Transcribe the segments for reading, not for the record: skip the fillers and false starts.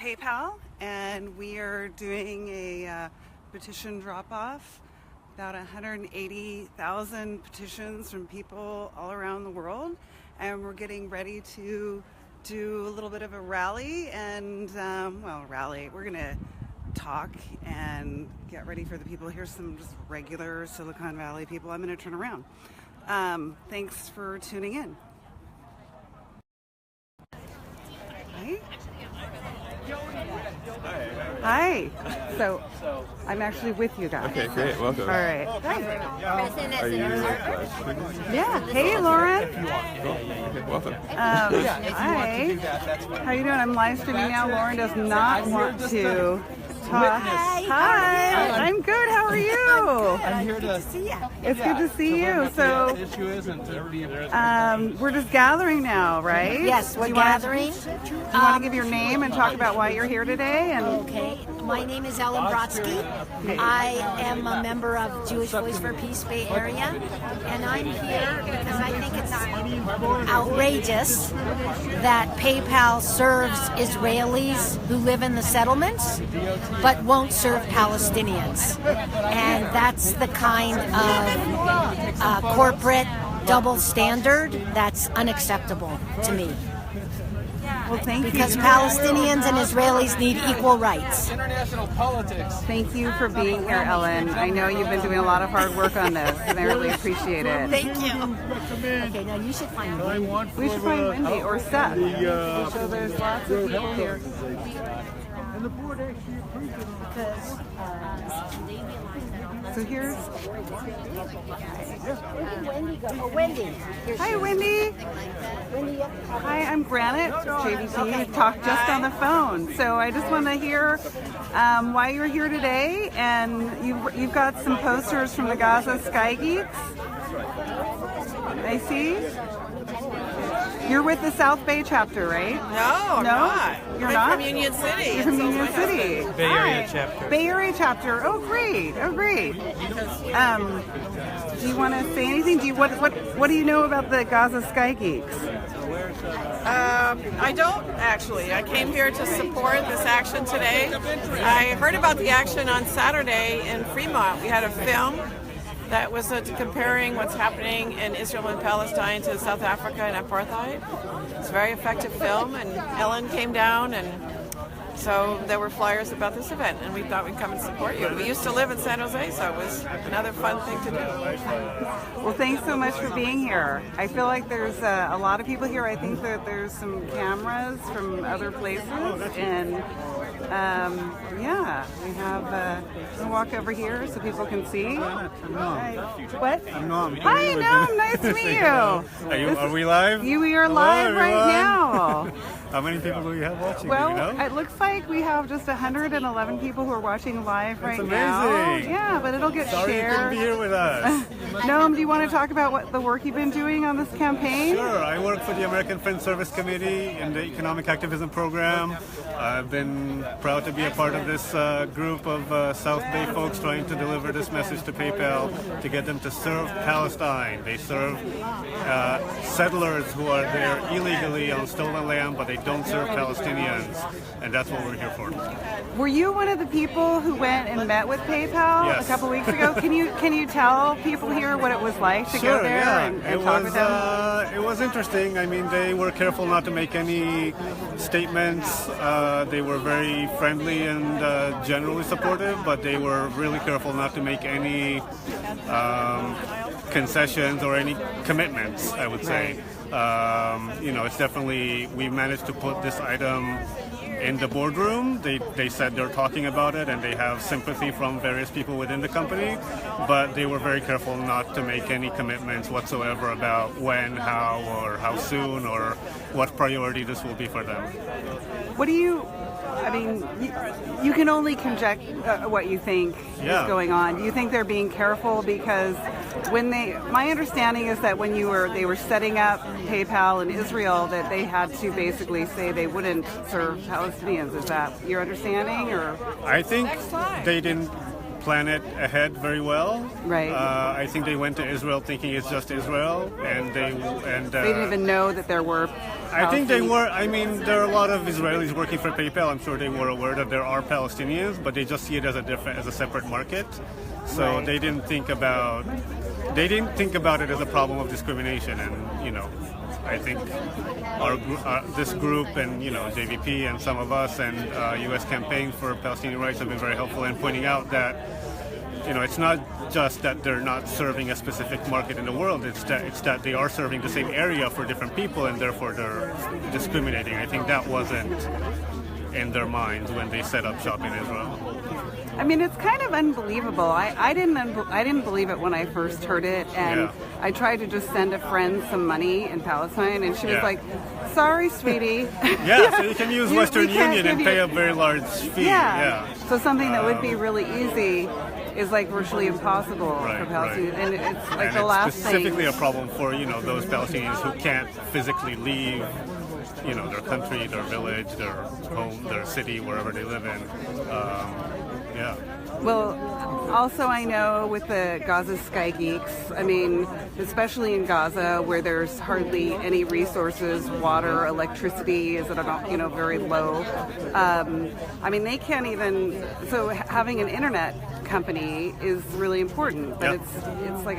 PayPal, and we are doing a petition drop-off. About 180,000 petitions from people all around the world, and we're getting ready to do a little bit of a rally and rally. We're gonna talk and get ready for the people. Here's some just regular Silicon Valley people. I'm gonna turn around. Thanks for tuning in. Hi. So I'm actually with you guys. Okay, great. Welcome. All right. Are you Yeah. Hey, Lauren. Okay, welcome. Hi. How you doing? I'm live streaming now. Lauren does not want to talk. Hi. I'm good. How are you? I'm here to see you. It's good to see you. So, we're just gathering now, right? Yes, we're gathering. Do you want to give your name and talk about why you're here today? Okay. My name is Ellen Brodsky. I am a member of Jewish Voice for Peace Bay Area, and I'm here because I think it's outrageous that PayPal serves Israelis who live in the settlements, but won't serve Palestinians. And that's the kind of corporate double standard that's unacceptable to me. Well, thank because you. Palestinians and Israelis need equal rights. International politics. Thank you for being here, Ellen. I know you've been doing a lot of hard work on this, and I really appreciate it. Thank you. Okay, now you should find Wendy. We should find Wendy or Seth. So there's lots of people here. So here's Wendy. Hi, Wendy. Hi, I'm Granite. JVT talked just on the phone. So I just want to hear why you're here today, and you've got some posters from the Gaza Sky Geeks. I see. You're with the South Bay chapter, right? No, I'm not. You're I'm not? from Union City. You're from Union City. Bay Area chapter. Bay Area chapter. Oh, great. Oh, great. Do you want to say anything? What do you know about the Gaza Sky Geeks? I don't actually. I came here to support this action today. I heard about the action on Saturday in Fremont. We had a film that was comparing what's happening in Israel and Palestine to South Africa and apartheid. It's a very effective film, and Ellen came down, and so there were flyers about this event, and we thought we'd come and support you. We used to live in San Jose, so it was another fun thing to do. Well, thanks so much for being here. I feel like there's a lot of people here. I think that there's some cameras from other places, and we have. We'll walk over here so people can see. Hi. What? I'm Noam. Hi, Noam. Nice to meet you. Are we live? We are live right now. How many people do we have watching? Well, do you know? it looks like we have just 111 people who are watching live That's right now. amazing. Yeah, but it'll get Sorry you couldn't shared. be here with us. Noam, do you want to talk about what the work you've been doing on this campaign? Sure. I work for the American Friends Service Committee in the Economic Activism Program. I've been proud to be a part of this group of South Bay folks trying to deliver this message to PayPal to get them to serve Palestine. They serve settlers who are there illegally on stolen land, but they don't serve Palestinians, and that's what we're here for. Were you one of the people who went and met with PayPal Yes. a couple weeks ago? Can you tell people here what it was like to go there and talk with them? It was interesting. I mean, they were careful not to make any statements. They were very friendly and generally supportive, but they were really careful not to make any concessions or any commitments, I would say. It's definitely, we managed to put this item in the boardroom. They said they're talking about it and they have sympathy from various people within the company, but they were very careful not to make any commitments whatsoever about when, how, or how soon, or what priority this will be for them. What do you... I mean, you can only conject what you think is going on. Do you think they're being careful because my understanding is that when they were setting up PayPal in Israel, that they had to basically say they wouldn't serve Palestinians. Is that your understanding, or? I think they didn't plan it ahead very well. Right. I think they went to Israel thinking it's just Israel, and they didn't even know that there were. I think they were. I mean, there are a lot of Israelis working for PayPal. I'm sure they were aware that there are Palestinians, but they just see it as a separate market. So Right. they didn't think about it as a problem of discrimination. And I think this group and JVP and some of us and U.S. Campaign for Palestinian Rights have been very helpful in pointing out that it's not just that they're not serving a specific market in the world. It's that they are serving the same area for different people, and therefore they're discriminating. I think that wasn't in their minds when they set up shop in Israel. I mean, it's kind of unbelievable. I didn't believe it when I first heard it, and I tried to just send a friend some money in Palestine, and she was like, "Sorry, sweetie." Yeah, so you can use Western we can't Union and give pay you- a very large fee. Yeah. So something that would be really easy is like virtually impossible for Right, Palestinians, and it's like And the it's last specifically thing. a problem for those Palestinians who can't physically leave their country, their village, their home, their city, wherever they live in. Yeah. Well, also I know with the Gaza Sky Geeks, I mean, especially in Gaza where there's hardly any resources, water, electricity is at a very low. I mean, they can't even. So having an internet company is really important, but it's like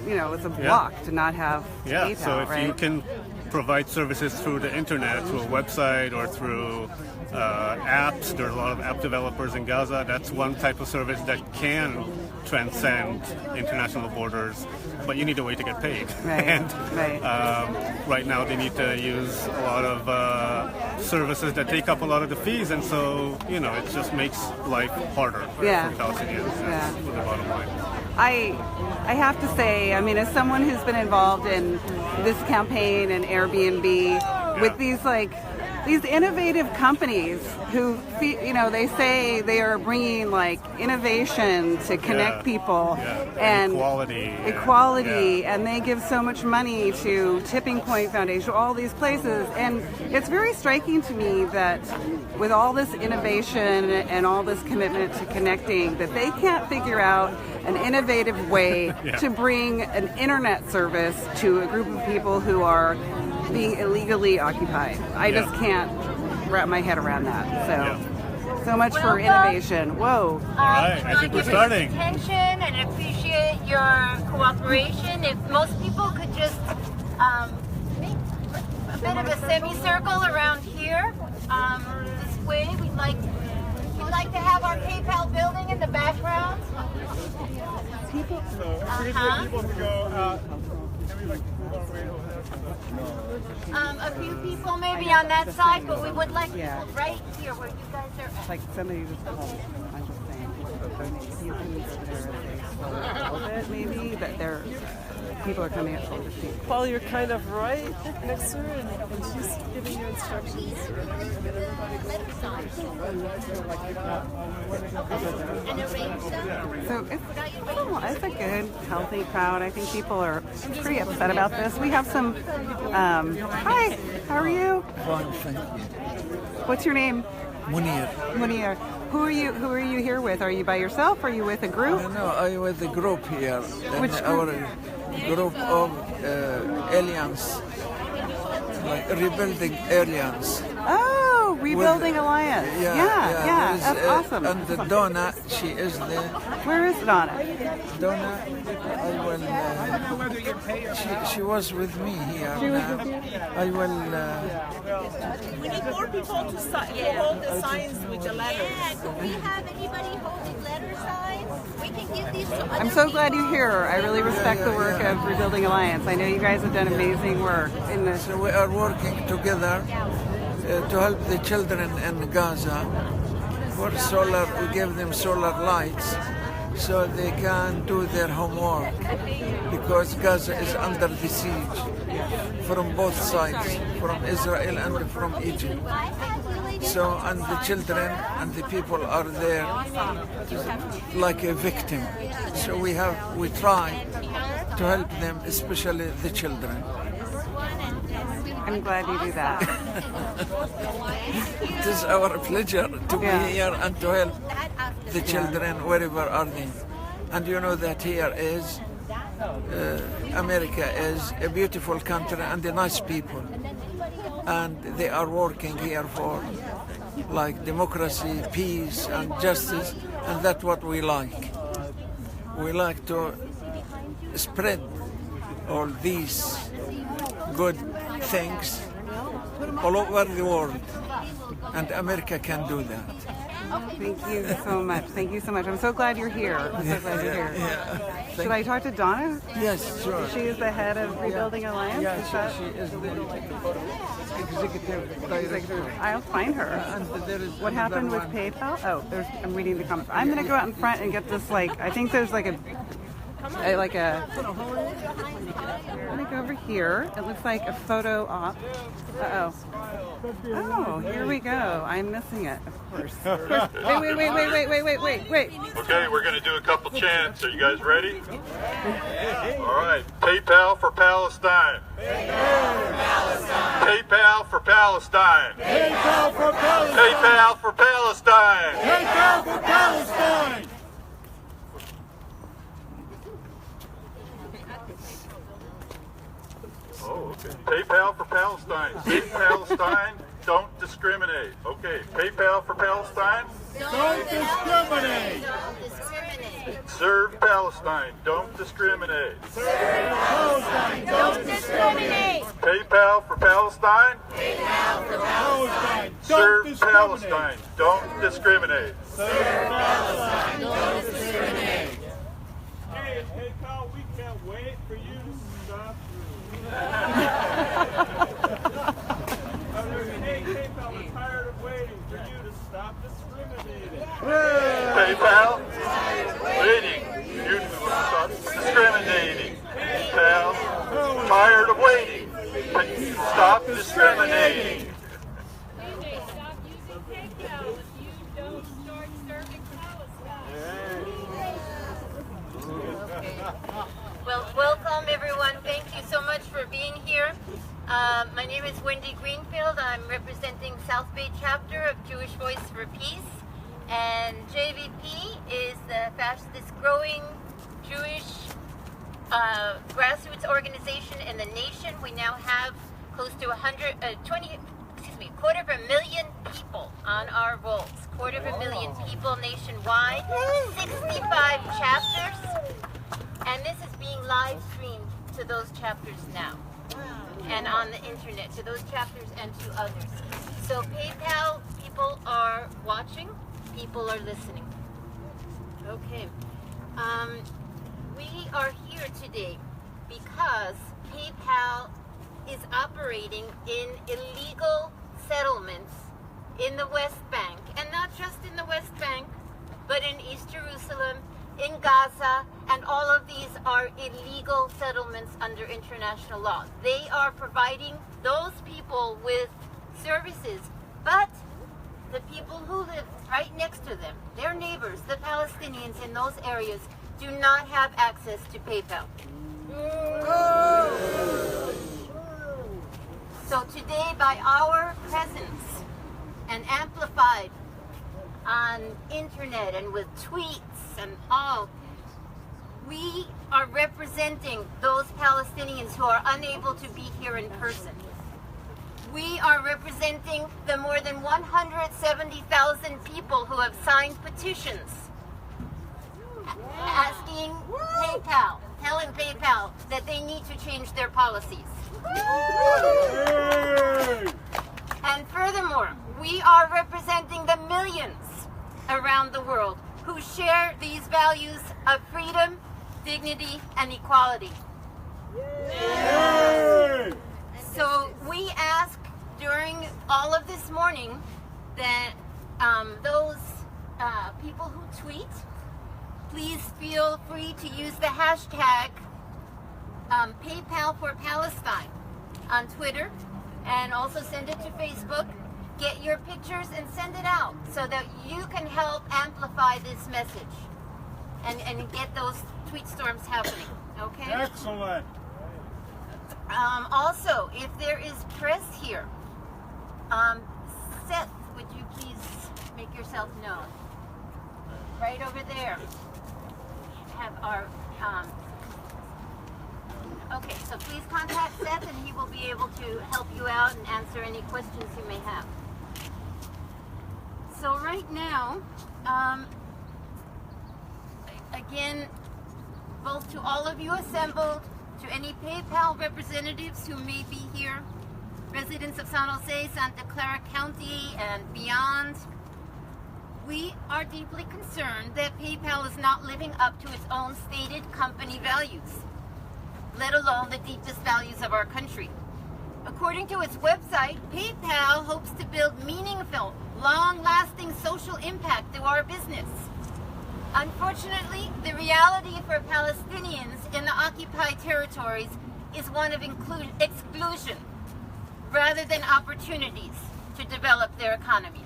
it's a block to not have PayPal, so if right? you can provide services through the internet, through a website or through apps, there are a lot of app developers in Gaza. That's one type of service that can transcend international borders, but you need a way to get paid. Right, And right. right now they need to use a lot of services that take up a lot of the fees, and so it just makes life harder for Palestinians. That's the bottom line. I have to say, I mean, as someone who's been involved in this campaign and Airbnb with these innovative companies who, they say they are bringing innovation to connect people and equality, and they give so much money to Tipping Point Foundation, all these places, and it's very striking to me that with all this innovation and all this commitment to connecting, that they can't figure out an innovative way to bring an internet service to a group of people who are being illegally occupied. I just can't wrap my head around that. So much for innovation. Whoa. All right, I think we're starting. Attention and appreciate your cooperation. If most people could just make a bit of a semicircle around here, this way, we'd like to have our PayPal building in the background. People to go A few people maybe on that side, but we would like people right here where you guys are. Like somebody just called. I'm just saying. You can there a little bit, maybe, but people are coming up to the seat. Well, you're kind of right next to her, and she's giving you instructions. So it's a good, healthy crowd. I think people are pretty upset about this. We have some. Hi, how are you? Fine, thank you. What's your name? Munir. Munir. Who are you here with? Are you by yourself? Are you with a group? No, I'm with a group here. Which Our group? group of Alliance, like Rebuilding Alliance. Oh, Rebuilding Alliance. Yeah. That's awesome. And Donna, she is there. Where is Donna? Donna, I will. She was with me here. She was with you? I will. We need more people to hold the signs with the letters. Yeah, do we have anybody holding letter signs? We can give these to other I'm so glad you're here. I really respect the work of Rebuilding Alliance. I know you guys have done amazing work in this. So we are working together to help the children in Gaza for solar. We give them solar lights so they can do their homework because Gaza is under the siege from both sides, from Israel and from Egypt. So, and the children and the people are there like a victim. So we try to help them, especially the children. I'm glad you do that. It is our pleasure to be here and to help. the children wherever are they. And you know that here is America is a beautiful country and a nice people, and they are working here for like democracy, peace and justice, and that's what we like. We like to spread all these good things all over the world, and America can do that. Thank you so much. Thank you so much. I'm so glad you're here. I'm so glad you're here. Should I talk to Donna? Yes, sure. She is the head of Rebuilding Alliance? Yeah, Is that- she is the executive director. I'll find her. And there is What happened with another one. PayPal? Oh, I'm reading the comments. I'm going to go out in front and get this, I think there's I'm going to go over here. It looks like a photo op. Uh-oh. Oh, here we go. I'm missing it, of course. Wait. Okay, we're going to do a couple chants. Are you guys ready? All right. PayPal for Palestine. PayPal for Palestine. PayPal for Palestine! PayPal for Palestine. PayPal for Palestine! Oh, okay. PayPal for Palestine. Save Palestine. Don't discriminate. Okay. PayPal for Palestine. Don't discriminate! Serve Palestine. Don't discriminate. Palestine! Don't discriminate! PayPal for Palestine. Palestine! Serve Don't Palestine. Don't discriminate. Palestine! Don't discriminate! Hey, PayPal, we can't wait for you to stop. Hey, PayPal, we're tired of waiting for you to stop discriminating. PayPal. Waiting. You stop discriminating. PayPal. Tired of waiting. Stop discriminating. Stop using PayPal if you don't start serving Palestine. Well, welcome everyone. Thank you so much for being here. My name is Wendy Greenfield. I'm representing South Bay chapter of Jewish Voice for Peace. And JVP is the fastest growing Jewish grassroots organization in the nation. We now have close to 250,000 people on our rolls. 250,000 people nationwide, 65 chapters. And this is being live streamed to those chapters now. And on the internet to those chapters and to others. So PayPal, people are watching, people are listening. Okay. We are here today because PayPal is operating in illegal settlements in the West Bank. And not just in the West Bank, but in East Jerusalem, in Gaza, and all of these are illegal settlements under international law. They are providing those people with services, but the people who live right next to them, their neighbors, the Palestinians in those areas, do not have access to PayPal. So today, by our presence and amplified on internet and with tweets and all, we are representing those Palestinians who are unable to be here in person. We are representing the more than 170,000 people who have signed petitions asking PayPal, telling PayPal that they need to change their policies. And furthermore, we are representing the millions around the world who share these values of freedom, dignity, and equality. So we ask during all of this morning that those people who tweet, please feel free to use the hashtag PayPal for Palestine on Twitter, and also send it to Facebook. Get your pictures and send it out so that you can help amplify this message and get those tweet storms happening. Okay? Excellent. Also, if there is press here, Seth, would you please make yourself known? right over there. Have our okay, so please contact Seth and he will be able to help you out and answer any questions you may have. So right now, again, both to all of you assembled, to any PayPal representatives who may be here, residents of San Jose, Santa Clara County, and beyond, we are deeply concerned that PayPal is not living up to its own stated company values, let alone the deepest values of our country. According to its website, PayPal hopes to build meaningful, long-lasting social impact through our business. Unfortunately, the reality for Palestinians in the occupied territories is one of exclusion rather than opportunities to develop their economy.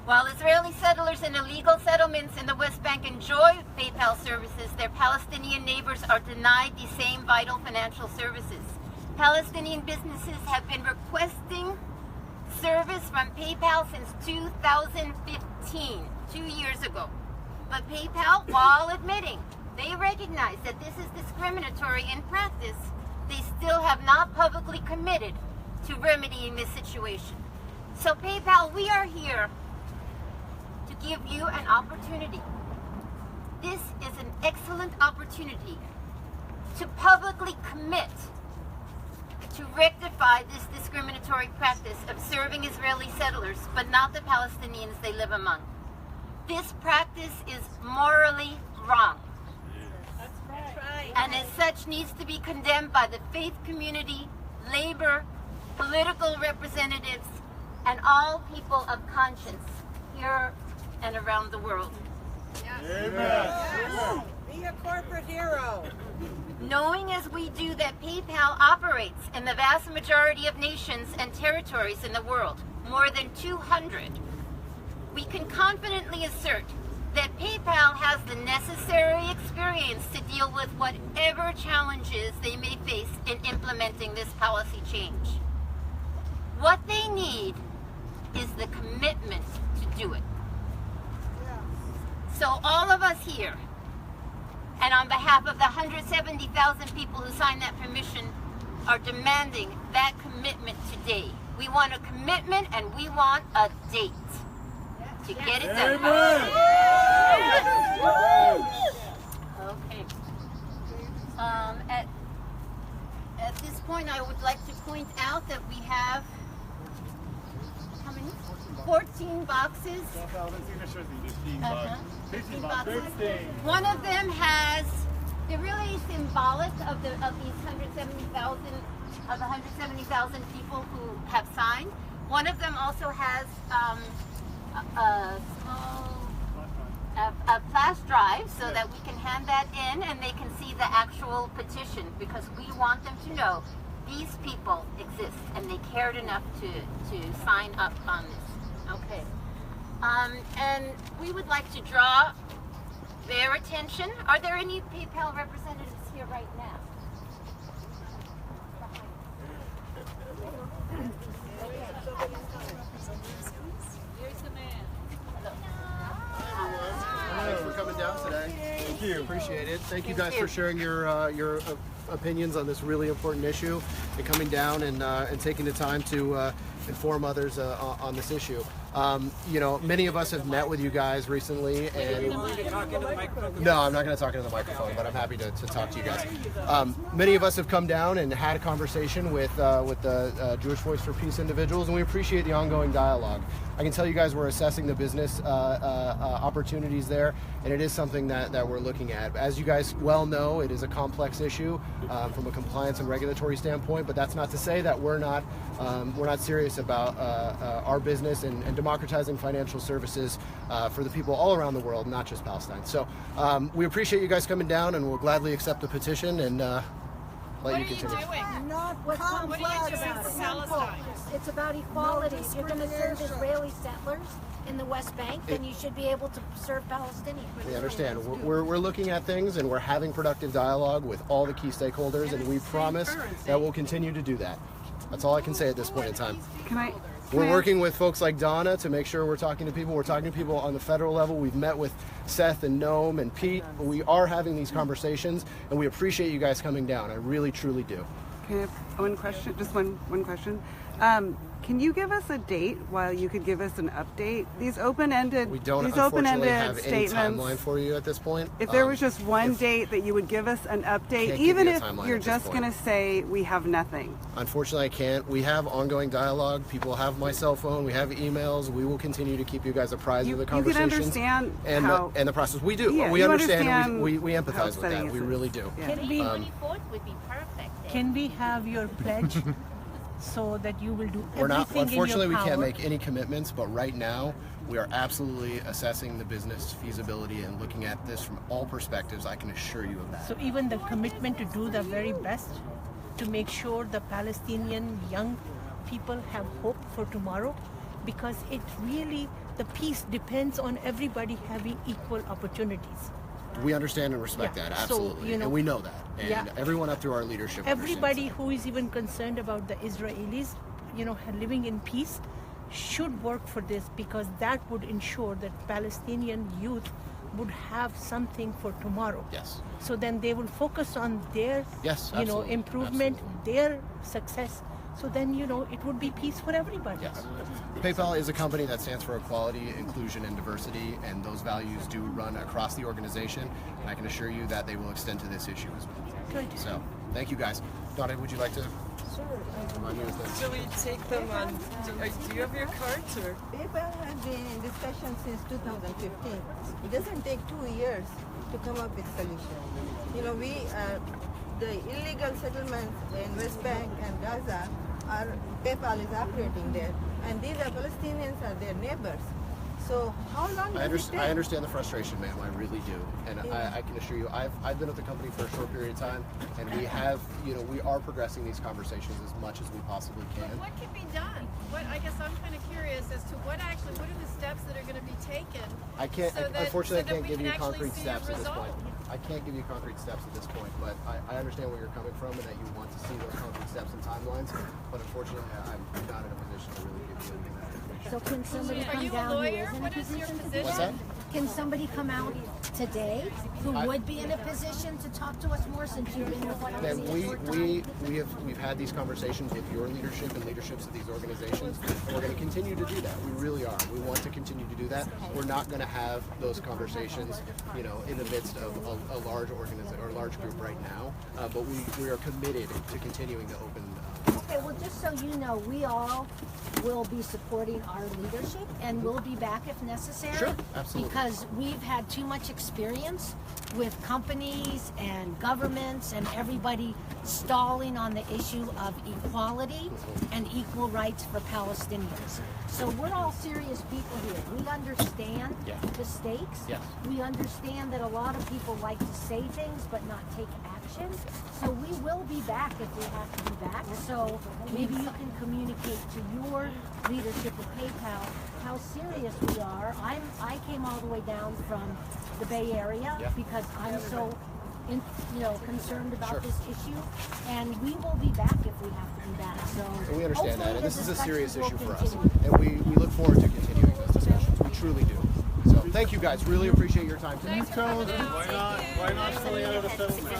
While Israeli settlers and illegal settlements in the West Bank enjoy PayPal services, their Palestinian neighbors are denied these same vital financial services. Palestinian businesses have been requesting service from PayPal since 2015, 2 years ago. But PayPal, while admitting they recognize that this is discriminatory in practice, they still have not publicly committed to remedying this situation. So PayPal, we are here to give you an opportunity. This is an excellent opportunity to publicly commit to rectify this discriminatory practice of serving Israeli settlers, but not the Palestinians they live among. This practice is morally wrong. That's right. And as such needs to be condemned by the faith community, labor, political representatives, and all people of conscience here and around the world. Amen. Be a corporate hero. Knowing as we do that PayPal operates in the vast majority of nations and territories in the world, more than 200, we can confidently assert that PayPal has the necessary experience to deal with whatever challenges they may face in implementing this policy change. What they need is the commitment to do it. So all of us here, and on behalf of the 170,000 people who signed that permission, are demanding that commitment today. We want a commitment and we want a date to get it done. Okay. At this point, I would like to point out that we have, how many? 14 boxes. 15 boxes. One of them has, they're really symbolic of these 170,000 people who have signed. One of them also has a flash drive so that we can hand that in and they can see the actual petition, because we want them to know these people exist and they cared enough to sign up on this. Okay. And we would like to draw their attention. Are there any PayPal representatives here right now? Here's the man. Thanks for coming down today. Thank you. Appreciate it. Thank you guys for sharing your opinions on this really important issue and coming down and taking the time to inform others on this issue. You know, many of us have met with you guys recently, and no, I'm not going to talk into the microphone, but I'm happy to talk to you guys. Many of us have come down and had a conversation with the Jewish Voice for Peace individuals, and we appreciate the ongoing dialogue. I can tell you guys we're assessing the business opportunities there, and it is something that we're looking at. As you guys well know, it is a complex issue from a compliance and regulatory standpoint, but that's not to say that we're not serious about our business and democratizing financial services for the people all around the world, not just Palestine. So we appreciate you guys coming down, and we'll gladly accept the petition and let you continue. What's complex is simple. It's about equality. If you're going to serve Israeli settlers in the West Bank, then you should be able to serve Palestinians. We understand. We're looking at things, and we're having productive dialogue with all the key stakeholders, and we promise that we'll continue to do that. That's all I can say at this point in time. We're working with folks like Donna to make sure we're talking to people. We're talking to people on the federal level. We've met with Seth and Noam and Pete. We are having these conversations, and we appreciate you guys coming down. I really, truly do. Can I have one question? Just one question. Can you give us a date while you could give us an update? These open-ended We don't these unfortunately open-ended have any statements. timeline for you at this point. If there was just one date that you would give us an update, Can't even give you a if timeline you're at this just point. going to say we have nothing. Unfortunately, I can't. We have ongoing dialogue. People have my cell phone. We have emails. We will continue to keep you guys apprised of the You can conversations understand and how- the process. We do. Yeah, we you understand. understand We how empathize with upsetting that. We this is. really do. Can we, 24th would be perfect. can we have your pledge so that you will do We're not. everything Unfortunately, in we your can't power? make any commitments. But right now, we are absolutely assessing the business feasibility and looking at this from all perspectives. I can assure you of that. So even the commitment to do the very best to make sure the Palestinian young people have hope for tomorrow, because it really, the peace depends on everybody having equal opportunities. We understand and respect Yeah. that, So, absolutely, you know, and we know that. And yeah. everyone up through our leadership Everybody understands who is even concerned about the Israelis, living in peace, should work for this, because that would ensure that Palestinian youth would have something for tomorrow. Yes. So then they will focus on their, Yes, absolutely. improvement, their success. So then, it would be peace for everybody. Yes. PayPal is a company that stands for equality, inclusion, and diversity, and those values do run across the organization, and I can assure you that they will extend to this issue as well. Good. So, thank you guys. Donna, would you like to? So we take them on. Do you have your cards or? PayPal has been in discussion since 2015. It doesn't take 2 years to come up with solution. The illegal settlements in West Bank and Gaza PayPal is operating there, and these are Palestinians are their neighbors. So how long does it take? I understand the frustration, ma'am. I really do, and I can assure you, I've been at the company for a short period of time, and we have, we are progressing these conversations as much as we possibly can. What can be done? I guess I'm kind of curious as to what are the steps that are going to be taken? I can't. Unfortunately, I can't give you concrete see steps a at this result. point. I can't give you concrete steps at this point, but I understand where you're coming from and that you want to see those concrete steps and timelines. But unfortunately, I'm not in a position to really give you anything. So can somebody Are come you a down who lawyer? is in a What is your position to do position? What's that? Can somebody come out today who would be in a position to talk to us more, since you've been with one of Then these we've had these conversations with your leadership and leaderships of these organizations, and we're going to continue to do that. We really are. We want to continue to do that. We're not going to have those conversations, in the midst of a large organization or a large group right now. But we are committed to continuing to open. Okay, well, just so you know, we all will be supporting our leadership, and we'll be back if necessary. Sure, absolutely. Because we've had too much experience with companies and governments and everybody stalling on the issue of equality and equal rights for Palestinians. So we're all serious people here. We understand the stakes. Yes. We understand that a lot of people like to say things but not take action. So we will be back if we have to be back. So maybe you can communicate to your leadership of PayPal how serious we are. I came all the way down from the Bay Area because I'm so concerned about this issue, and we will be back if we have to be back. So we understand that, hopefully and this is a serious discussions issue will for us, continue. and we look forward to continuing those discussions. We truly do. So thank you guys. Really appreciate your time today. Why not fully out of the settlement?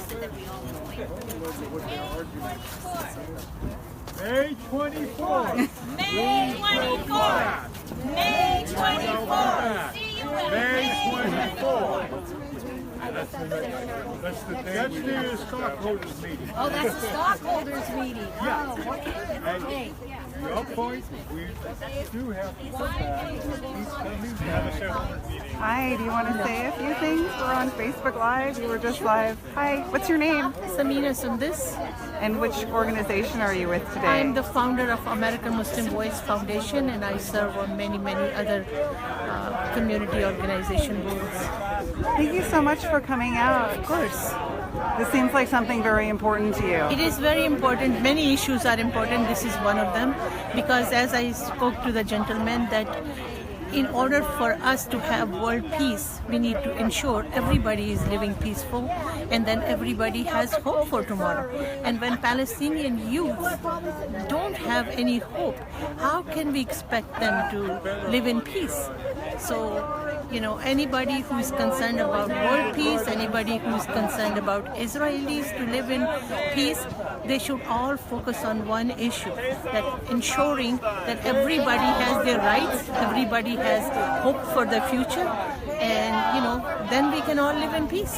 May 24th. May 24th. May 24th. May 24th. That's the stockholders meeting. Oh, that's the stockholders meeting. Yeah. Oh, okay. And Hey. your point, we do have to come back. He's coming to have a shareholders meeting. Hi, do you want to say a few things? We're on Facebook Live. You were just live. Hi, what's your name? Samina Sundis. And which organization are you with today? I'm the founder of American Muslim Voice Foundation, and I serve on many other community organization boards. Thank you so much for coming out. Of course. This seems like something very important to you. It is very important. Many issues are important. This is one of them, because as I spoke to the gentleman, that in order for us to have world peace, we need to ensure everybody is living peaceful, and then everybody has hope for tomorrow. And when Palestinian youth don't have any hope, how can we expect them to live in peace? So, anybody who is concerned about world peace, anybody who is concerned about Israelis to live in peace, they should all focus on one issue, that ensuring that everybody has their rights, everybody has hope for the future, and then we can all live in peace.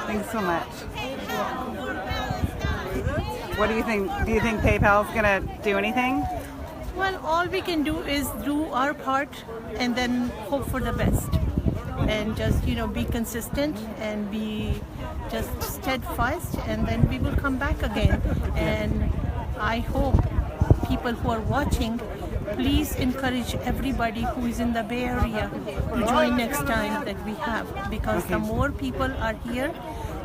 Thanks so much. What do you think? Do you think PayPal is going to do anything? Well, all we can do is do our part and then hope for the best. And just, be consistent and be just steadfast, and then we will come back again. And I hope people who are watching, please encourage everybody who is in the Bay Area to join next time that we have, because the more people are here,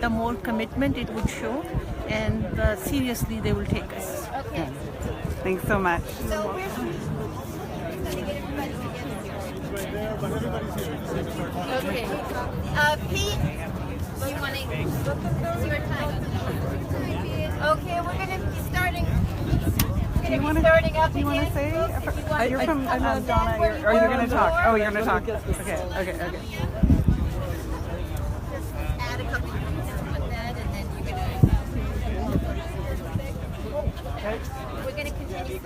the more commitment it would show, and seriously they will take us. Okay. Thanks so much. Okay. Pete, do you want to? It's your time. Okay, we're going to be starting. Starting up do you want to say? You're from Donna. Are you going to talk? Oh, you're going to talk. Okay. Add a couple things with that, and then you're going to continue.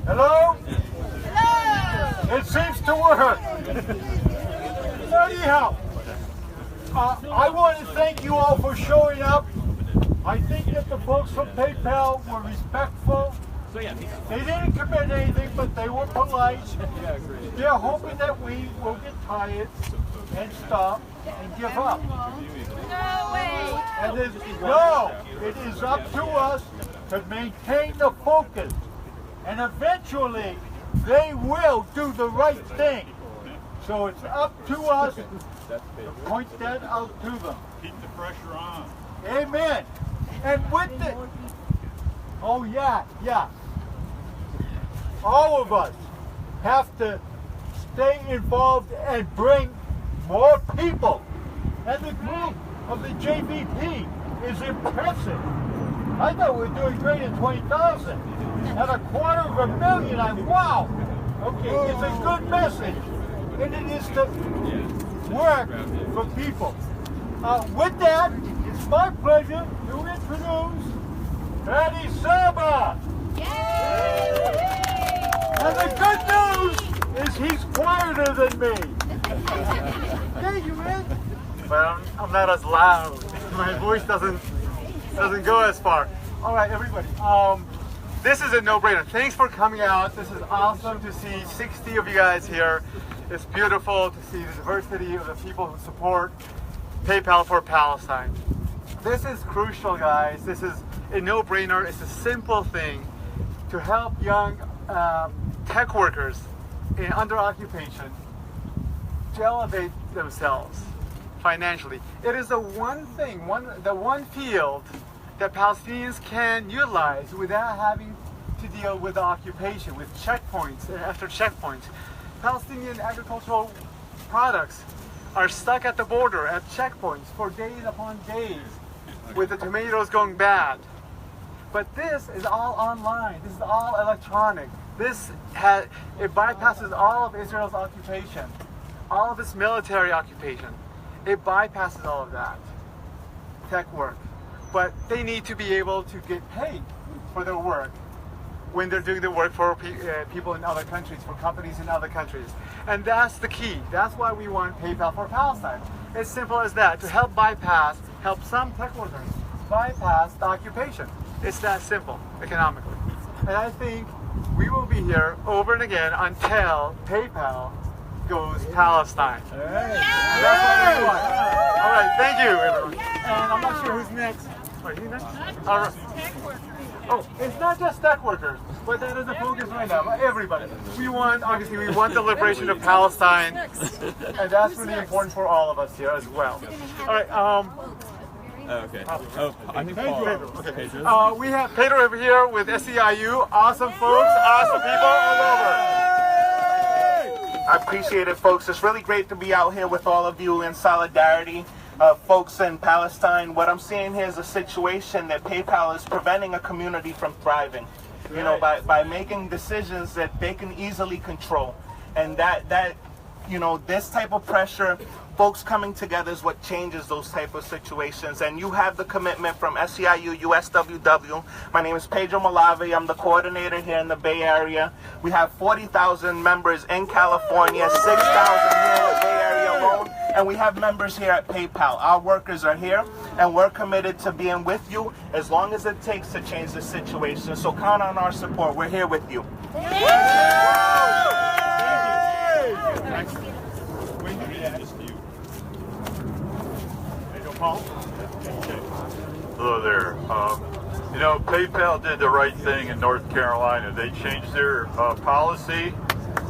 Hello? Hello! It seems to work. Anyhow, I want to thank you all for showing up. I think that the folks from PayPal were respectful. They didn't commit anything, but they were polite. They're hoping that we will get tired and stop and give up. No way! And it is up to us to maintain the focus. And eventually, they will do the right thing. So it's up to us to point that out to them. Keep the pressure on. Amen. And with the... Oh, yeah. All of us have to stay involved and bring more people. And the group of the JVP is impressive. I thought we were doing great at 20,000. At $250,000, wow. Okay, it's a good message. And it is to work for people. With that, it's my pleasure to introduce Patty Saba. And the good news is he's quieter than me. Hey, you in? Well, I'm not as loud. My voice doesn't go as far. All right, everybody. This is a no-brainer. Thanks for coming out. This is awesome to see 60 of you guys here. It's beautiful to see the diversity of the people who support PayPal for Palestine. This is crucial, guys. This is a no-brainer. It's a simple thing to help young tech workers under occupation to elevate themselves financially. It is the one thing, the one field that Palestinians can utilize without having to deal with the occupation, with checkpoints after checkpoints. Palestinian agricultural products are stuck at the border at checkpoints for days upon days with the tomatoes going bad. But this is all online. This is all electronic. It bypasses all of Israel's occupation, all of its military occupation. It bypasses all of that tech work. But they need to be able to get paid for their work when they're doing the work for people in other countries, for companies in other countries. And that's the key. That's why we want PayPal for Palestine. It's simple as that, to help some tech workers bypass the occupation. It's that simple, economically. And I think we will be here over and again until PayPal goes Palestine. That's what we want. All right, thank you, everyone. And I'm not sure who's next. Wait, who's next? All right. Oh, it's not just tech workers, but that is the focus right now. Everybody. Obviously, we want the liberation of Palestine, and that's really important for all of us here as well. All right. Okay. Oh, I think Paul. Okay. We have Pedro over here with SEIU. Awesome folks, awesome people all over. I appreciate it, folks. It's really great to be out here with all of you in solidarity. folks in Palestine. What I'm seeing here is a situation that PayPal is preventing a community from thriving, you know, by making decisions that they can easily control. And that you know, this type of pressure, folks coming together is what changes those type of situations. And you have the commitment from SEIU USWW. My name is Pedro Malave. I'm the coordinator here in the Bay Area. We have 40,000 members in California, 6,000 here in the Bay Area alone. And we have members here at PayPal. Our workers are here, and we're committed to being with you as long as it takes to change the situation. So count on our support. We're here with you. Hello there. You know, PayPal did the right thing in North Carolina. They changed their policy,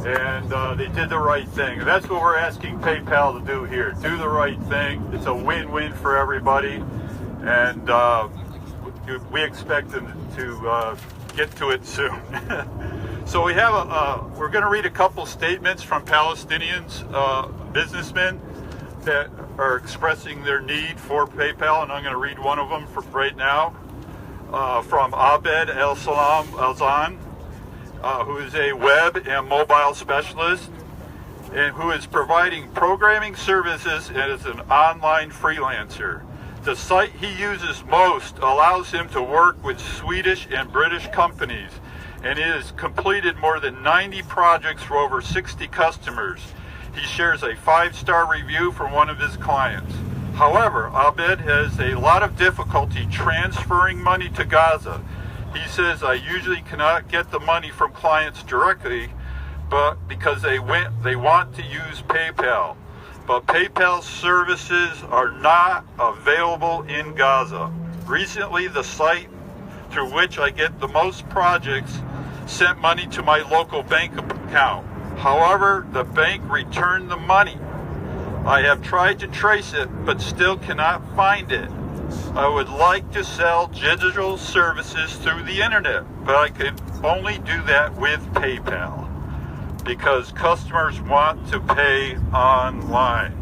and they did the right thing. That's what we're asking PayPal to do here. Do the right thing. It's a win-win for everybody, and we expect them to get to it soon. So we have we're going to read a couple statements from Palestinians, businessmen that are expressing their need for PayPal, and I'm going to read one of them for right now, from Abed El Salam Alzan, who is a web and mobile specialist and who is providing programming services and is an online freelancer. The site he uses most allows him to work with Swedish and British companies, and he has completed more than 90 projects for over 60 customers. He shares a 5-star review from one of his clients. However, Abed has a lot of difficulty transferring money to Gaza. He says, I usually cannot get the money from clients directly, but because they want to use PayPal. But PayPal services are not available in Gaza. Recently, the site through which I get the most projects sent money to my local bank account. However, the bank returned the money. I have tried to trace it, but still cannot find it. I would like to sell digital services through the internet, but I can only do that with PayPal because customers want to pay online.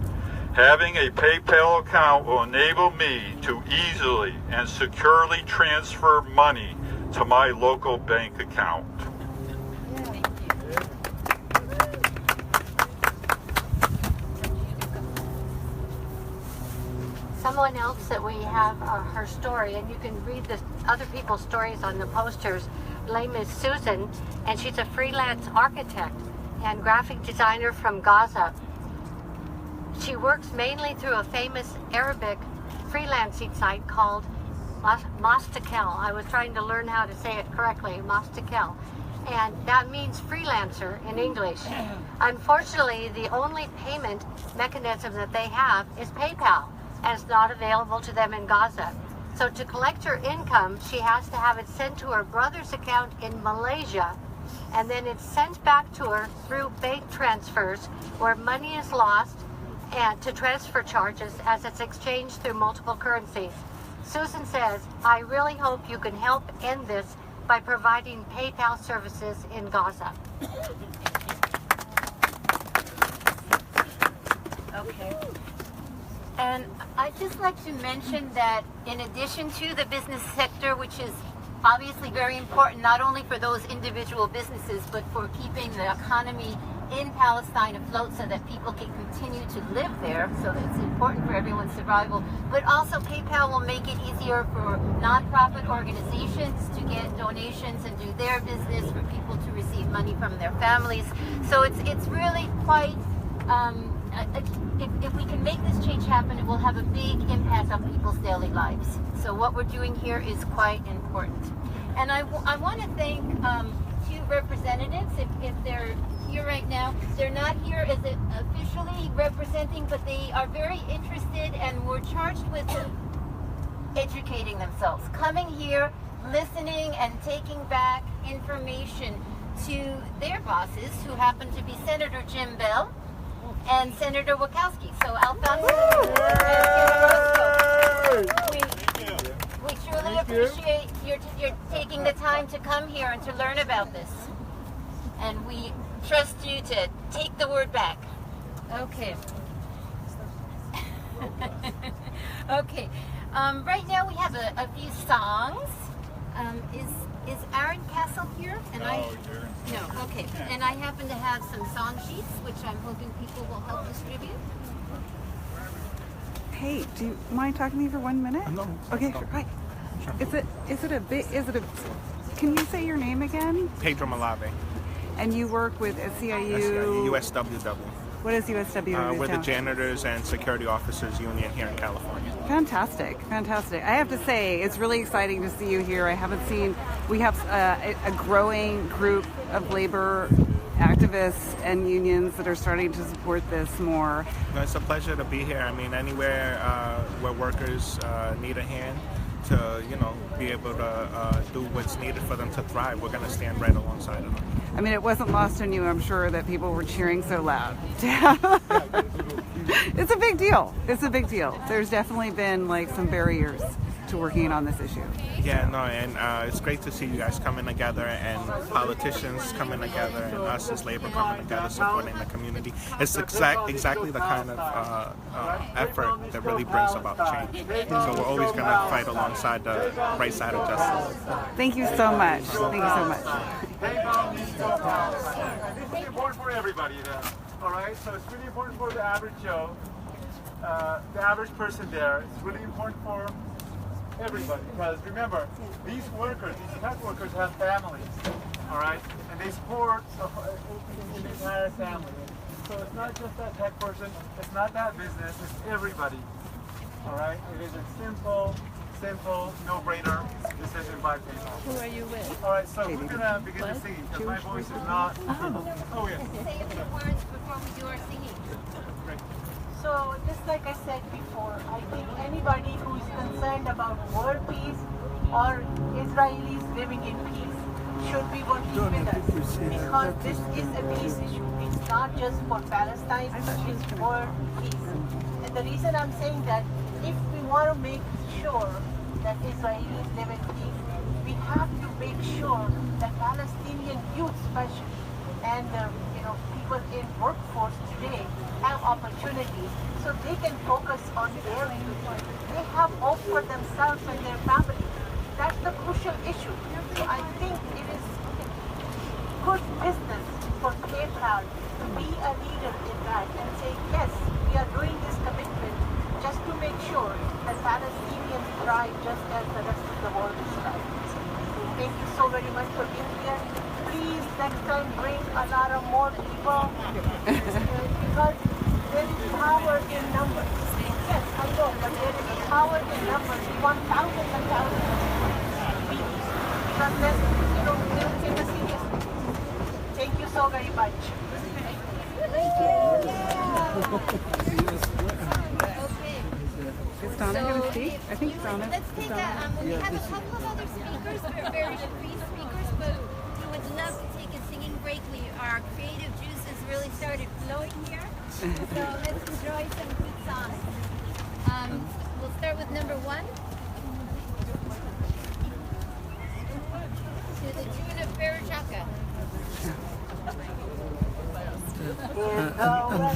Having a PayPal account will enable me to easily and securely transfer money to my local bank account. Someone else that we have her story, and you can read the other people's stories on the posters. Her name is Susan, and she's a freelance architect and graphic designer from Gaza. She works mainly through a famous Arabic freelancing site called Mastakel. I was trying to learn how to say it correctly, Mastakel. And that means freelancer in English. Unfortunately, the only payment mechanism that they have is PayPal, and it's not available to them in Gaza. So to collect her income, she has to have it sent to her brother's account in Malaysia, and then it's sent back to her through bank transfers where money is lost and to transfer charges as it's exchanged through multiple currencies. Susan says, I really hope you can help end this by providing PayPal services in Gaza. Okay. And I'd just like to mention that in addition to the business sector, which is obviously very important, not only for those individual businesses, but for keeping the economy in Palestine afloat so that people can continue to live there, so it's important for everyone's survival. But also PayPal will make it easier for nonprofit organizations to get donations and do their business, for people to receive money from their families. So it's really quite, if we can make this change happen, it will have a big impact on people's daily lives. So what we're doing here is quite important. And I want to thank two representatives, if they're here right now. They're not here as officially representing, but they are very interested and were charged with educating themselves, coming here, listening, and taking back information to their bosses, who happen to be Senator Jim Bell and Senator Wachowski. So Alfonso we truly appreciate your taking the time to come here and to learn about this. And we trust you to take the word back. Okay. Okay. Right now we have a few songs. Is Aaron Castle here? And no. Okay. And I happen to have some song sheets, which I'm hoping people will help distribute. Hey, do you mind talking to me for 1 minute? No. Okay, sure. Hi. Can you say your name again? Pedro Malave. And you work with SCIU? USWW. What is USWW? We're the Janitors and Security Officers Union here in California. Fantastic, fantastic. I have to say, it's really exciting to see you here. We have a growing group of labor activists and unions that are starting to support this more. It's a pleasure to be here. I mean, anywhere where workers need a hand to, be able to do what's needed for them to thrive, we're going to stand right alongside of them. I mean, it wasn't lost on you, I'm sure, that people were cheering so loud. It's a big deal. It's a big deal. There's definitely been some barriers to working on this issue. Yeah, no, and it's great to see you guys coming together and politicians coming together and us as labor coming together, supporting the community. It's exactly the kind of effort that really brings about change. So we're always going to fight alongside the right side of justice. Thank you so much. Thank you so much. It's really important for everybody then. All right, so it's really important for the average Joe, the average person there. It's really important for everybody, because remember, these tech workers have families, all right, and they support the entire family. So it's not just that tech person, it's not that business, it's everybody, all right. It is a simple, no-brainer decision by PayPal. Who are you with? All right, so we're gonna begin the singing because my voice is not. Oh yes. Say a few words before we do our singing. Great. So, just like I said before, I think anybody who is concerned about world peace or Israelis living in peace should be working with us, because this is a peace issue. It's not just for Palestine, it's world peace. And the reason I'm saying that, if we want to make sure that Israelis live in peace, we have to make sure that Palestinian youth especially and people in workforce today have opportunities so they can focus on their future. They have hope for themselves and their families. That's the crucial issue. So I think it is good business for PayPal to be a leader in that and say, yes, we are doing this commitment just to make sure that Palestinians thrive just as the rest of the world is thriving. Thank you so very much for being here. Please next time bring a lot of more people because there is power in numbers. Yes, I know, but there is power in numbers. We want thousands and thousands of people. Because then, they'll take us seriously. Thank you so very much. Thank you. Is Donna going to speak? I think Donna. Let's take we have a couple of other speakers. We're very free speakers, but we would love to take a singing break. Our creative juices really started flowing here. So let's enjoy some good songs. We'll start with number 1. To the tune of Charcot.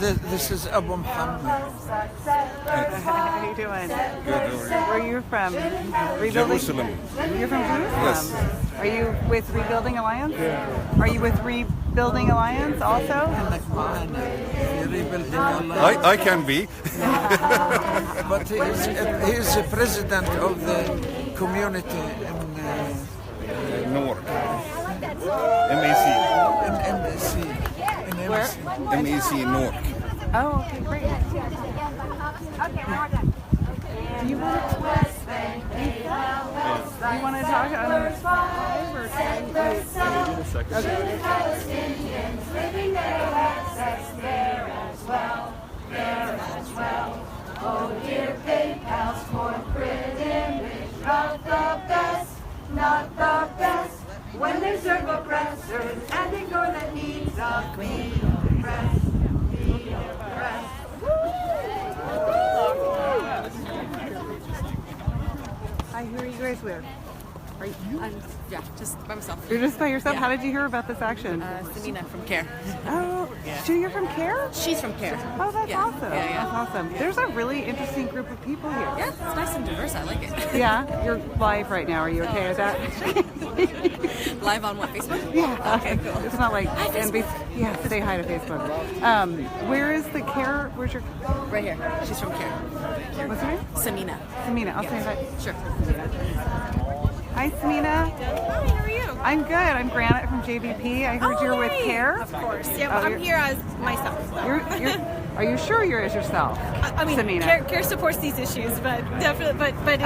And this is Abu Muhammad. How you doing? Good. Where are you from? Jerusalem. You're from Jerusalem? Yes. Are you with Rebuilding Alliance? Yeah. Are you with Rebuilding Alliance also? I can be. But he is the president of the community in Newark. MAC. Where? MAC Newark. Oh, okay, great. Do you want to talk on 5 or 10? Okay. Palestinians living there access there as well. Oh dear PayPal's fourth-grid image, not the best. When they serve oppressors and ignore the needs of the oppressed. Hi, who are you guys with? Yeah, just by myself. You're just by yourself? Yeah. How did you hear about this action? Samina from CARE. Oh, Yeah. so you're from CARE? She's from CARE. Oh, that's Yeah. awesome. Yeah, yeah. That's awesome. There's a really interesting group of people here. Yeah, it's nice and diverse. I like it. Yeah, you're live right now. Are you okay with that? Live on what, Facebook? Yeah. Okay, cool. It's not like Hi, Facebook. Yeah, say hi to Facebook. Where is the CARE? Where's your? Right here. She's from CARE. What's her name? Samina. Samina. I'll say hi. Sure. Hi, Samina. Hi, how are you? I'm good. I'm Granite from JVP. I heard you're with CARE. Of course. Yeah, but I'm here as myself. Are you sure you're as yourself? I mean, Samina? CARE supports these issues, but definitely, but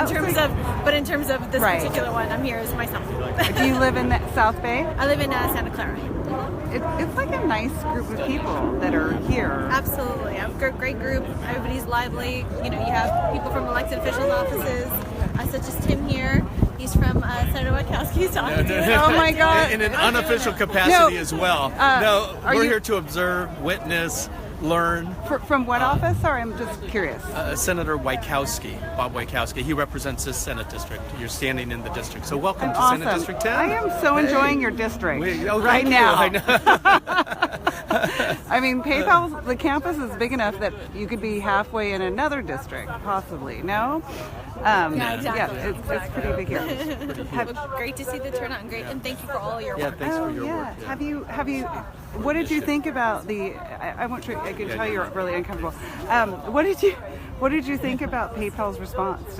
in terms of this Right. particular one, I'm here as myself. Do you live in South Bay? I live in Santa Clara. It's like a nice group of people that are here. Absolutely, a great group. Everybody's lively. You know, you have people from elected officials' offices, such as Tim here. He's from Senator Wachowski's talking. Oh my God! In an unofficial capacity as well. We're you- here to observe, witness, learn. From what office? Sorry, I'm just curious. Senator Wachowski, Bob Wachowski. He represents this Senate district. You're standing in the district. So welcome to Awesome. Senate District 10. I am so enjoying your district thank right you. now. I know. I mean, the campus is big enough that you could be halfway in another district, possibly. No? Yeah, exactly. Yeah, it's pretty big here. Well, great to see the turnout and great, and thank you for all your work. thanks for your work. Have you? What did you think about the? I won't. I can tell you're really uncomfortable. What did you think about PayPal's response?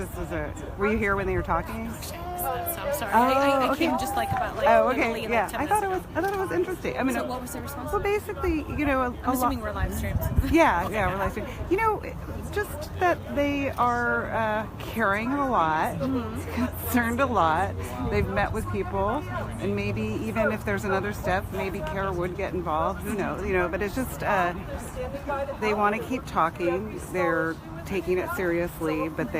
Were you here when they were talking? So I'm sorry. Oh, I okay. came just like about like Oh, literally okay. like Yeah, 10 I thought it minutes was. interesting. I mean, So what was the response? Well, basically, you know, I'm assuming we're live streams. Yeah, Okay, yeah, we're live streaming. You know, just that they are caring a lot, concerned a lot. They've met with people, and maybe even if there's another step, maybe CARE would get involved. Who knows? You know, but it's just they want to keep talking. They're taking it seriously, but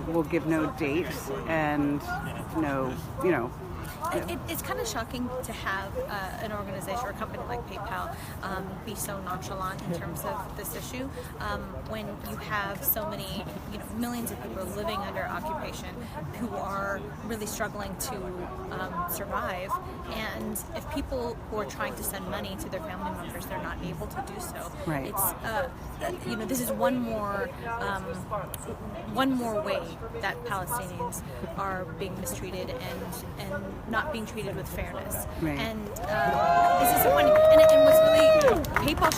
will give no date and no, you know. It's kind of shocking to have an organization or a company like PayPal be so nonchalant in terms of this issue when you have so many, millions of people living under occupation who are really struggling to survive. And if people who are trying to send money to their family members, they're not able to do so. Right. It's this is one more way that Palestinians are being mistreated and not being treated with fairness. Right. And this is one. And what's really PayPal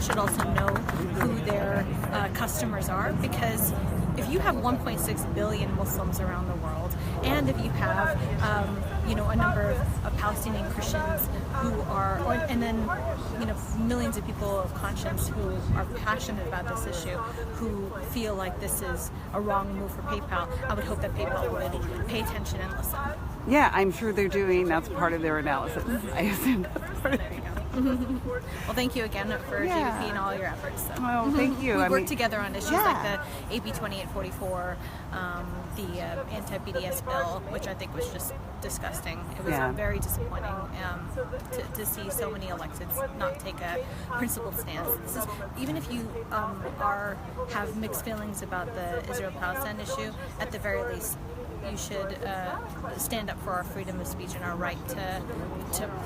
should also know who their customers are, because if you have 1.6 billion Muslims around the world, and if you have a number of Palestinian Christians who are, and then millions of people of conscience who are passionate about this issue, who feel like this is a wrong move for PayPal, I would hope that PayPal would pay attention and listen. Yeah, I'm sure they're doing. That's part of their analysis. I assume that's part of it. Well, thank you again for JVP and all your efforts. So. Well, thank you. We I worked mean, together on issues like the AB 2844, the anti-BDS bill, which I think was just disgusting. It was very disappointing to see so many electeds not take a principled stance. This is, even if you have mixed feelings about the Israel-Palestine issue, at the very least, you should stand up for our freedom of speech and our right to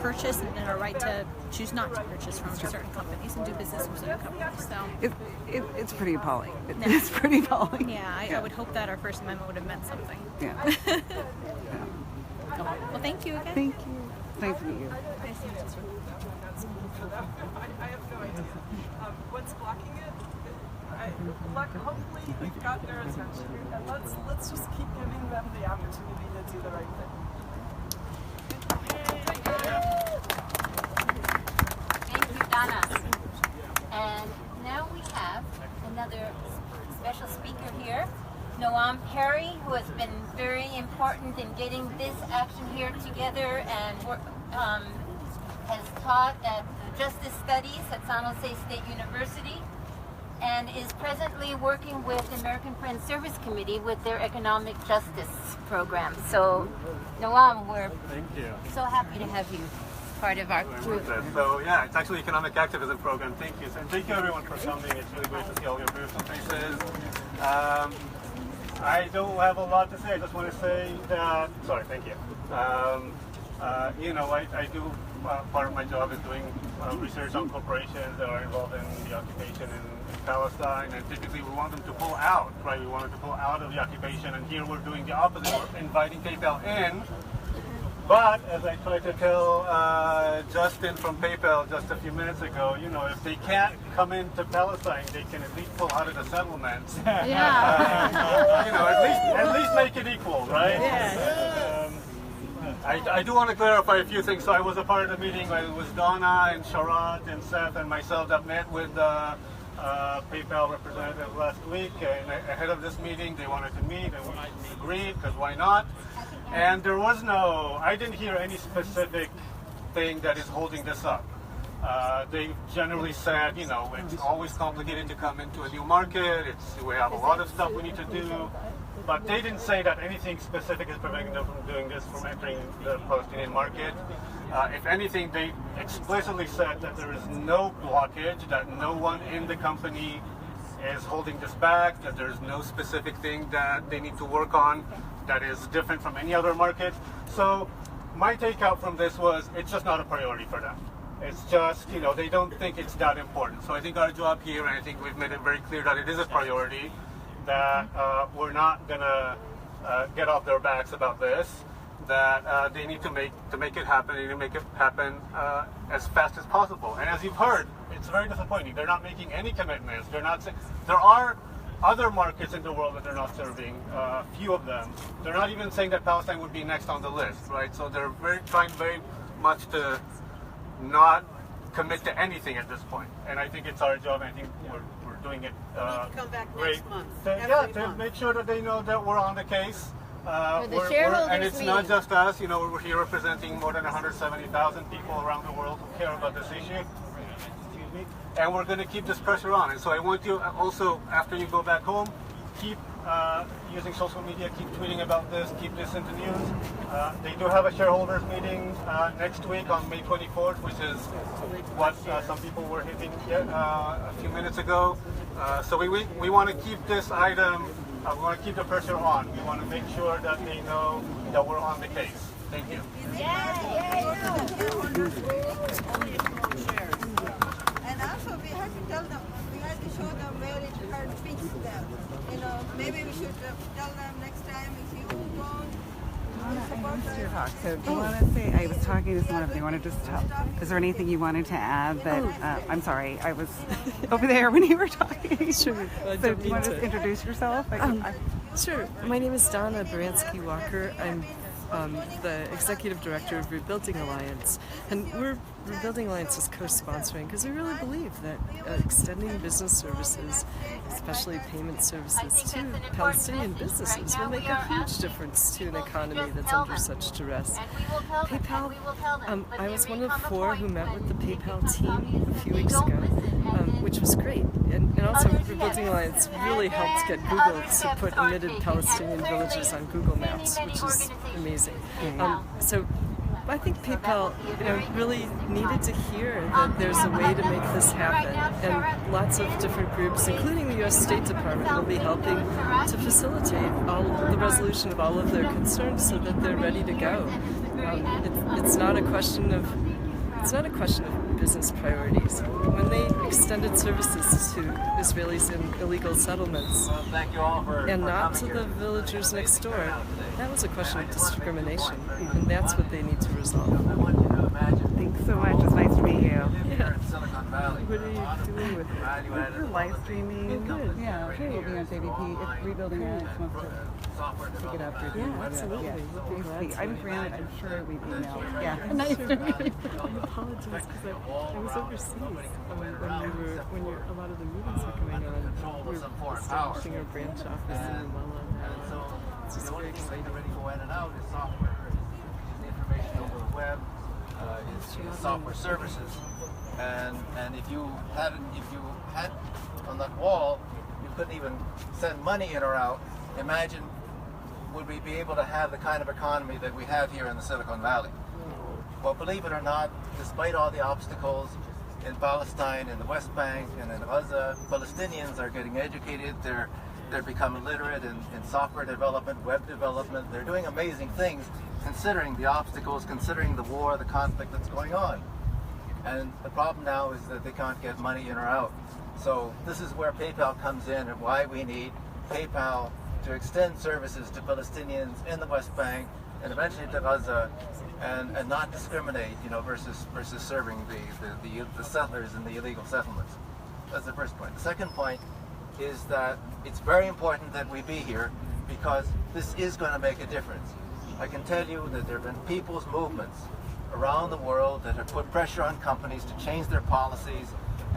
purchase and our right to choose not to purchase from certain companies and do business with certain companies. So it's pretty appalling. It's pretty appalling. Yeah, I would hope that our First Amendment would have meant something. Yeah. Well, thank you again. Thank you. Nice to meet you. Nice to meet you. I have no idea. What's blocking it? Hopefully we've got their attention, and let's just keep giving them the opportunity to do the right thing. Thank you, Donna. And now we have another special speaker here, Noam Perry, who has been very important in getting this action here together and has taught at Justice Studies at San Jose State University, and is presently working with the American Friends Service Committee with their economic justice program. So, Noam, we're so happy to have you part of our group. So yeah, it's actually economic activism program. Thank you. And thank you everyone for coming. It's really great to see all your beautiful faces. I don't have a lot to say. I just want to say that, sorry, thank you. You know, I do, part of my job is doing research on corporations that are involved in the occupation in Palestine, and typically we want them to pull out, right? We want them to pull out of the occupation, and here we're doing the opposite. We're inviting PayPal in. But as I tried to tell Justin from PayPal just a few minutes ago, you know, if they can't come into Palestine, they can at least pull out of the settlements. Yeah. You know, at least make it equal, right? Yes. I do want to clarify a few things. So I was a part of the meeting. It was Donna and Charcot and Seth and myself that met with PayPal representative last week. And ahead of this meeting, they wanted to meet, and we agreed, because why not? And there was I didn't hear any specific thing that is holding this up. They generally said, you know, it's always complicated to come into a new market. We have a lot of stuff we need to do. But they didn't say that anything specific is preventing them from doing this, from entering the Palestinian market. If anything, they explicitly said that there is no blockage, that no one in the company is holding this back, that there's no specific thing that they need to work on that is different from any other market. So my takeout from this was it's just not a priority for them. It's just, you know, they don't think it's that important. So I think our job here, and I think we've made it very clear that it is a priority, that we're not going to get off their backs about this, that they need to make it happen, they need to make it happen as fast as possible. And as you've heard, it's very disappointing. They're not making any commitments. They're not saying, there are other markets in the world that they're not serving, few of them. They're not even saying that Palestine would be next on the list, right? So they're trying very much to not commit to anything at this point. And I think it's our job, and I think we're doing it come back great. next month. To make sure that they know that we're on the case. And it's not just us, you know, we're here representing more than 170,000 people around the world who care about this issue. Excuse me. And we're going to keep this pressure on. And so I want you also, after you go back home, keep using social media, keep tweeting about this, keep this in the news. They do have a shareholders meeting next week on May 24th, which is what some people were hitting a few minutes ago. So we want to keep this item, we want to keep the pressure on. We want to make sure that they know that we're on the case. Thank you. And also we have to tell them, we have to show them where it hurts them. You know, maybe we should tell them next time if you don't support us. So do you want to say, I was talking to someone, if they want to just tell, is there anything you wanted to add that, I'm sorry, I was over there when you were talking. Sure. So do you want to just introduce yourself? Sure. My name is Donna Baranski-Walker. I'm the Executive Director of Rebuilding Alliance. And Rebuilding Alliance is co-sponsoring because we really believe that extending business services, especially payment services to Palestinian businesses, will make a huge difference to an economy that's under such duress. PayPal, I was one of 4 who met with the PayPal team a few weeks ago, which was great. And also Rebuilding Alliance really helped get Google to put omitted Palestinian villages on Google Maps, which is amazing. So I think PayPal, really needed to hear that there's a way to make this happen, and lots of different groups, including the U.S. State Department, will be helping to facilitate the resolution of all of their concerns so that they're ready to go. It's not a question of business priorities. When they extended services to Israelis in illegal settlements and not to the villagers next door, that was a question of discrimination, and that's what they need to resolve. Thanks so much. It's nice to meet you. Yeah. What are you doing with it? We're live streaming. Good. Yeah, sure. We'll be on JVP. If Rebuilding Alliance wants to pick it up. Yeah, absolutely. Yeah. I'm granted. I'm sure we've emailed. Yeah. Nice to meet you. I apologize because I was overseas when a lot of the meetings were coming on. We're establishing our branch office in Ramallah. It's just very exciting. Information over the web is software services, and if you had on that wall, you couldn't even send money in or out. Imagine, would we be able to have the kind of economy that we have here in the Silicon Valley? Well, believe it or not, despite all the obstacles in Palestine, in the West Bank, and in Gaza, Palestinians are getting educated. They're They're becoming literate in software development, web development. They're doing amazing things considering the obstacles, considering the war, the conflict that's going on. And the problem now is that they can't get money in or out. So this is where PayPal comes in and why we need PayPal to extend services to Palestinians in the West Bank and eventually to Gaza, and not discriminate, versus serving the settlers in the illegal settlements. That's the first point. The second point is that it's very important that we be here because this is going to make a difference. I can tell you that there have been people's movements around the world that have put pressure on companies to change their policies,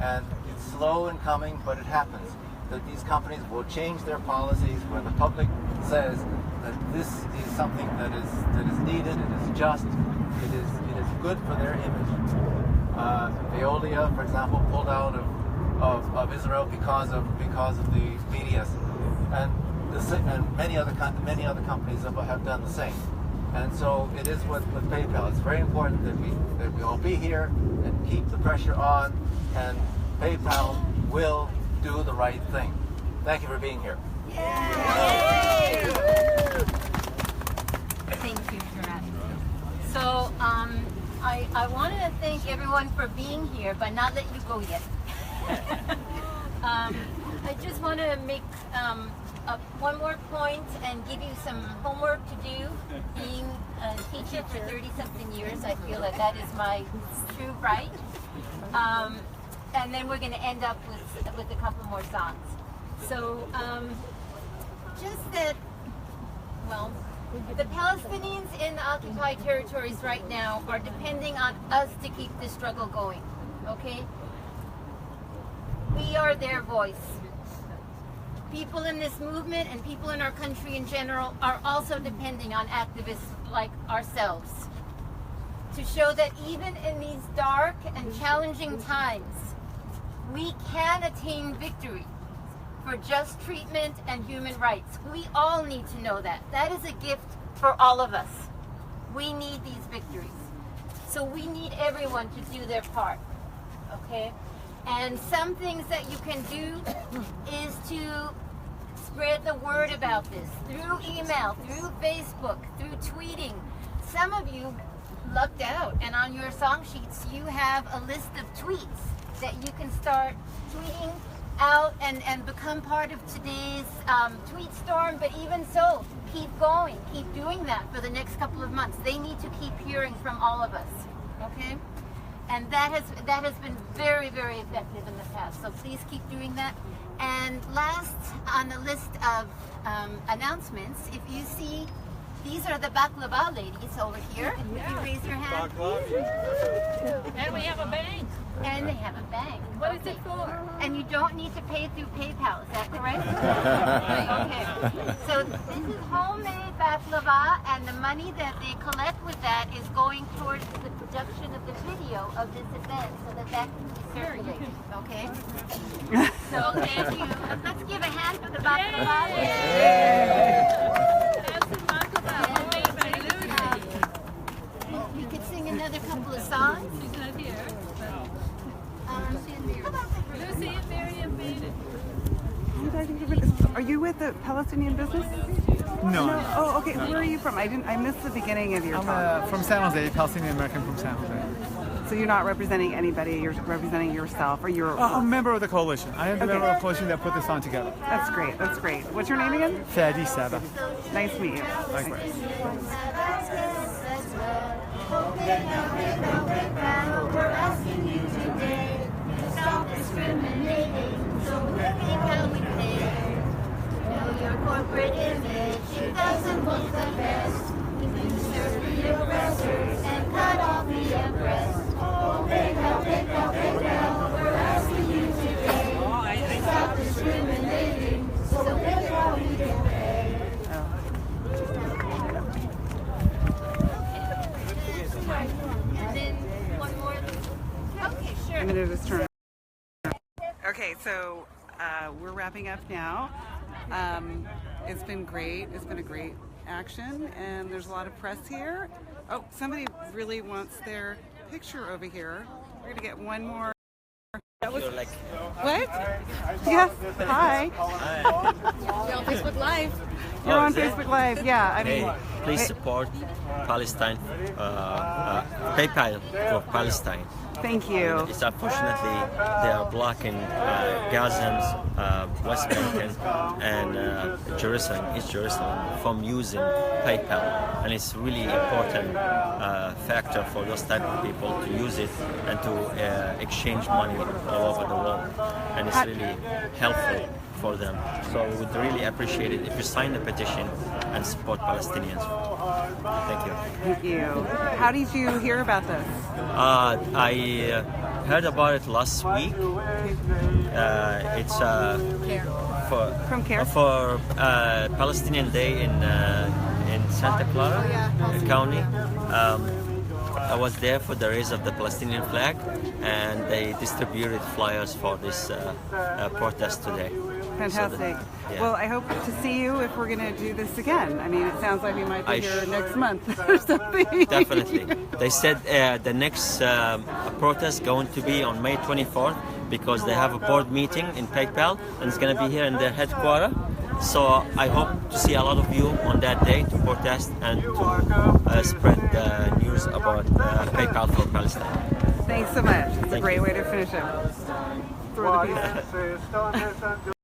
and it's slow in coming, but it happens. That these companies will change their policies when the public says that this is something that is needed, it is just, it is good for their image. Veolia, for example, pulled out of Israel because of the BDS, and many other companies have done the same. And so it is with PayPal. It's very important that we all be here and keep the pressure on, and PayPal will do the right thing. Thank you for being here. Yay! Thank you for that. So I want to thank everyone for being here, but not let you go yet. I just want to make one more point and give you some homework to do. Being a teacher for 30-something years, I feel that is my true right. And then we're going to end up with a couple more songs. So, just that, well, the Palestinians in the occupied territories right now are depending on us to keep this struggle going, okay? We are their voice. People in this movement and people in our country in general are also depending on activists like ourselves to show that even in these dark and challenging times, we can attain victory for just treatment and human rights. We all need to know that. That is a gift for all of us. We need these victories. So we need everyone to do their part, okay? And some things that you can do is to spread the word about this through email, through Facebook, through tweeting. Some of you lucked out, and on your song sheets you have a list of tweets that you can start tweeting out and become part of today's tweet storm. But even so, keep going, keep doing that for the next couple of months. They need to keep hearing from all of us, okay? And that has been very, very effective in the past. So please keep doing that. And last on the list of announcements, if you see, these are the baklava ladies over here. If you raise your hand. And we have a bank. And they have a bank. What is it for? And you don't need to pay through PayPal, is that correct? Okay. So this is homemade baklava, and the money that they collect with that is going towards the production of the video of this event so that can be circulated, okay? So thank you. Let's give a hand for the baklava. You could sing another couple of songs. She's not here. Lucy and Miriam made it. Are you with the Palestinian business? No. Oh, okay. Where are you from? I missed the beginning of your talk. I'm from San Jose, Palestinian American from San Jose. So you're not representing anybody, you're representing yourself, or you're... I'm a member of the coalition. I am a member of the coalition that put this on together. That's great, that's great. What's your name again? Fadi Saba. Nice to meet you. Likewise. We're asking you today, stop discriminating, so looking how we pay. Know your corporate image, it doesn't look the best. You serve the oppressors and cut off the oppressed. Oh, PayPal, PayPal, PayPal, we're asking you today, stop discriminating, so look how we can pay. And then one more. Okay, sure. I'm going to just turn it. Okay, so we're wrapping up now. It's been great. It's been a great action, and there's a lot of press here. Oh, somebody really wants their picture over here. We're going to get one more. That was like. What? Yes. Hi. You're on Facebook Live. You're on Facebook Live. Yeah. I mean, Please support Palestine. PayPal for Palestine. Thank you. It's unfortunately they are blocking Gazans, West Bank, and Jerusalem, East Jerusalem, from using PayPal, and it's really important factor for those type of people to use it and to exchange money all over the world, and it's really helpful for them. So we would really appreciate it if you sign the petition and support Palestinians. Thank you. Thank you. How did you hear about this? I heard about it last week. It's for Palestinian Day in Santa Clara County. I was there for the raise of the Palestinian flag, and they distributed flyers for this protest today. Fantastic. Yeah. Well, I hope to see you if we're going to do this again. I mean, it sounds like we might be here next month or something. Definitely. They said the next protest going to be on May 24th because they have a board meeting in PayPal, and it's going to be here in their headquarters. So I hope to see a lot of you on that day to protest and to spread the news about PayPal for Palestine. Thanks so much. It's a Thank great you. way to finish it. Throw the piece.